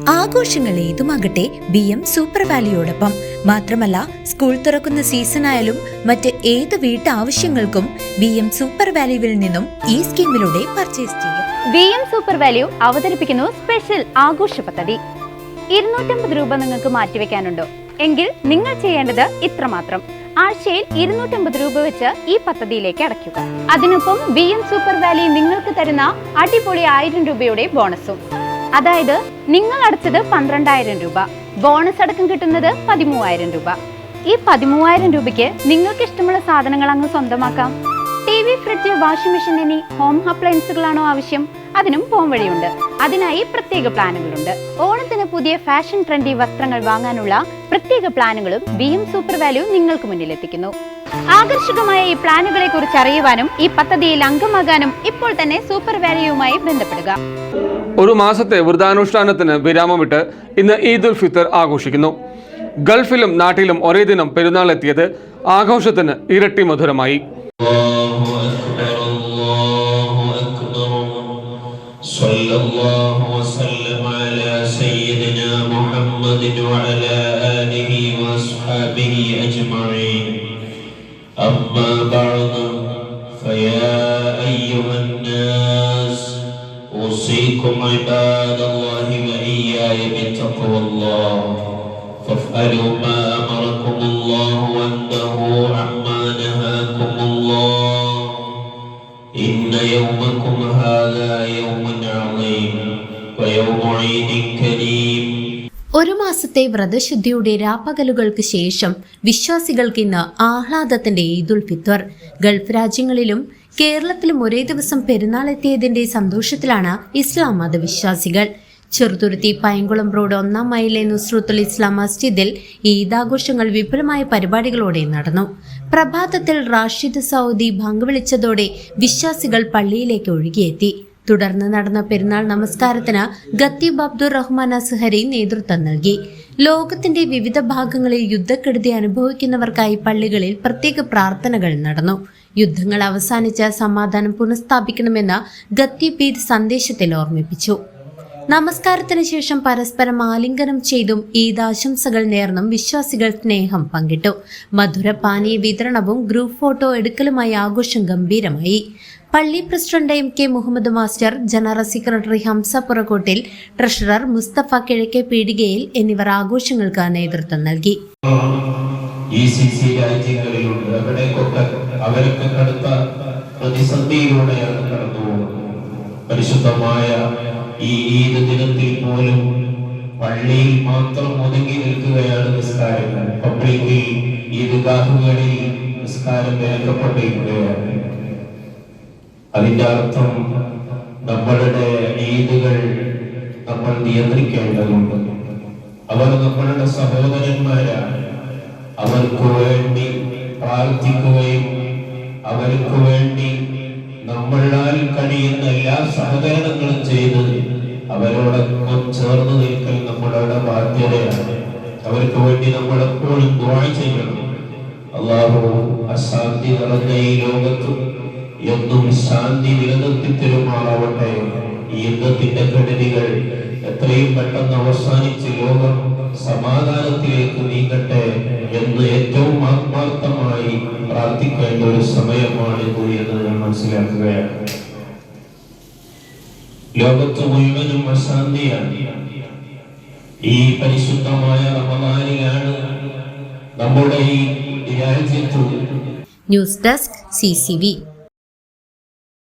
ആഘോഷങ്ങൾ ഏതുമാകട്ടെ BM super വാലിയോടൊപ്പം. മാത്രമല്ല, സ്കൂൾ തുറക്കുന്ന സീസണായാലും മറ്റ് ഏത് വീട്ടാവശ്യങ്ങൾക്കും BM സൂപ്പർ വാല്യൂവിൽ നിന്നും ഈ സ്കീമിലൂടെ പർച്ചേസ് ചെയ്യാം. BM സൂപ്പർ വാല്യൂ അവതരിപ്പിക്കുന്നു സ്പെഷ്യൽ ആഘോഷ പദ്ധതി. 250 രൂപ നിങ്ങൾക്ക് മാറ്റിവെക്കാനുണ്ടോ? എങ്കിൽ നിങ്ങൾ ചെയ്യേണ്ടത് ഇത്രമാത്രം: ആഴ്ചയിൽ 250 രൂപ വെച്ച് ഈ പദ്ധതിയിലേക്ക് അടയ്ക്കുക. അതിനൊപ്പം BM സൂപ്പർ വാല്യൂ നിങ്ങൾക്ക് തരുന്ന അടിപൊളി 1000 രൂപയുടെ ബോണസും. അതായത് നിങ്ങൾ അടച്ചത് 12,000 രൂപ, ബോണസ് അടക്കം കിട്ടുന്നത് 13,000 രൂപ. ഈ 13,000 രൂപയ്ക്ക് നിങ്ങൾക്ക് ഇഷ്ടമുള്ള സാധനങ്ങൾ അങ്ങ് സ്വന്തമാക്കാം. TV, ഫ്രിഡ്ജ്, വാഷിംഗ് മെഷീൻ എന്നീ ഹോം അപ്ലയൻസുകളാണോ ആവശ്യം? അതിനും പോം വഴിയുണ്ട്. അതിനായി പ്രത്യേക പ്ലാനുകളുണ്ട്. ഓണത്തിന് പുതിയ ഫാഷൻ ട്രെൻഡി വസ്ത്രങ്ങൾ വാങ്ങാനുള്ള പ്രത്യേക പ്ലാനുകളും BM സൂപ്പർ വാല്യൂ നിങ്ങൾക്ക് മുന്നിലെത്തിക്കുന്നു. ആകർഷകമായ ഈ പ്ലാനുകളെ കുറിച്ച് അറിയുവാനും ഈ പദ്ധതിയിൽ അംഗമാകാനും ഇപ്പോൾ തന്നെ സൂപ്പർ വാല്യൂവുമായി ബന്ധപ്പെടുക. ഒരു മാസത്തെ വ്രതാനുഷ്ഠാനത്തിന് വിരാമമിട്ട് ഇന്ന് ഈദ് ഉൽ ഫിത്തർ ആഘോഷിക്കുന്നു. ഗൾഫിലും നാട്ടിലും ഒരേ ദിനം പെരുന്നാൾ എത്തിയത് ആഘോഷത്തിന് ഇരട്ടി മധുരമായി. أوصيكم عباد الله وإياي بتقوى الله فافعلوا ما أمركم الله وانتهوا عما نهاكم الله إن يومكم هذا يوم عظيم ويوم عيد كريم. ഒരു മാസത്തെ വ്രതശുദ്ധിയുടെ രാപ്പകലുകൾക്ക് ശേഷം വിശ്വാസികൾക്ക് ഇന്ന് ആഹ്ലാദത്തിന്റെ ഈദ് ഉൽ ഫിത്തർ. ഗൾഫ് രാജ്യങ്ങളിലും കേരളത്തിലും ഒരേ ദിവസം പെരുന്നാൾ എത്തിയതിന്റെ സന്തോഷത്തിലാണ് ഇസ്ലാം മതവിശ്വാസികൾ. ചെറുതുരുത്തി പയങ്കുളം റോഡ് 1-ാം മൈലിലെ നുസ്രത്തുൽ ഇസ്ലാം മസ്ജിദിൽ ഈദാഘോഷങ്ങൾ വിപുലമായ പരിപാടികളോടെ നടന്നു. പ്രഭാതത്തിൽ റാഷിദ് സൗദി ബാങ്ക് വിളിച്ചതോടെ വിശ്വാസികൾ പള്ളിയിലേക്ക് ഒഴുകിയെത്തി. തുടർന്ന് നടന്ന പെരുന്നാൾ നമസ്കാരത്തിന് ഖത്തീബ് അബ്ദുർ റഹ്മാൻ അസ്ഹരി നേതൃത്വം നൽകി. ലോകത്തിന്റെ വിവിധ ഭാഗങ്ങളിൽ യുദ്ധക്കെടുതി അനുഭവിക്കുന്നവർക്കായി പള്ളികളിൽ പ്രത്യേക പ്രാർത്ഥനകൾ നടന്നു. യുദ്ധങ്ങൾ അവസാനിച്ച് സമാധാനം പുനഃസ്ഥാപിക്കണമെന്ന് ഖത്തീബ് ഈദ് സന്ദേശത്തിൽ ഓർമ്മിപ്പിച്ചു. നമസ്കാരത്തിന് ശേഷം പരസ്പരം ആലിംഗനം ചെയ്തും ഈദ് ആശംസകൾ നേർന്നും വിശ്വാസികൾ സ്നേഹം പങ്കിട്ടു. മധുരപാനീയ വിതരണവും ഗ്രൂപ്പ് ഫോട്ടോ എടുക്കലുമായി ആഘോഷം ഗംഭീരമായി. പള്ളി president MK Muhammad master, general secretary Hamsa പുറക്കോട്ടിൽ, ട്രഷറർ മുസ്തഫ കിഴക്കെ പീടികയിൽ എന്നിവർ ആഘോഷങ്ങൾക്ക് നേതൃത്വം നൽകി. അവർക്ക് കടുത്ത പ്രതിസന്ധിയിലൂടെയാണ് കടന്നു പരിശുദ്ധമായ ഈ ഈദ് ദിനത്തിൽ പോലും പള്ളിയിൽ മാത്രം ഒതുങ്ങി നിൽക്കുകയാണ് നിസ്കാരങ്ങൾ. പബ്ലിക്കിൽ ഈദ്ഗാഹുകളിൽ നിസ്കാരം വിലക്കപ്പെട്ടിരിക്കുകയാണ്. അതിന്റെ അർത്ഥം നമ്മളുടെ ഈദുകൾ നമ്മൾ നിയന്ത്രിക്കേണ്ടതുണ്ട്. അവർ നമ്മളുടെ സഹോദരന്മാരാണ്. അവർക്ക് വേണ്ടി പ്രാർത്ഥിക്കുകയും അവർക്ക് വേണ്ടി നമ്മളാൽ കഴിയുന്ന എല്ലാ സഹകരണങ്ങളും ചെയ്ത് അവരോടൊപ്പം ചേർന്ന് നിൽക്കൽ നമ്മളുടെ ബാധ്യതയാണ്. അവർക്ക് വേണ്ടി നമ്മൾ എപ്പോഴും ദുആ ചെയ്യണം. അല്ലാഹു അശാന്തി നിറഞ്ഞ ഈ ലോകത്ത് എന്നും ശാന്തി നിലനിർത്തി തരുമാറാവട്ടെ. ഈ യുദ്ധത്തിന്റെ കെടുതികൾ എത്രയും പെട്ടെന്ന് അവസാനിച്ച് ലോകം സമാധാനത്തിലേക്ക് നീങ്ങട്ടെ എന്ന് ഏറ്റവും ആത്മാർത്ഥമായി പ്രാർത്ഥിക്കേണ്ട ഒരു സമയമാണിത് എന്ന് ഞാൻ മനസ്സിലാക്കുകയാണ്. ലോകത്ത് മുഴുവനും അശാന്തിയാണ്. ഈ പരിശുദ്ധമായ റമദാനിലാണ് നമ്മുടെ ഈ രാജ്യത്ത്. News desk CCV.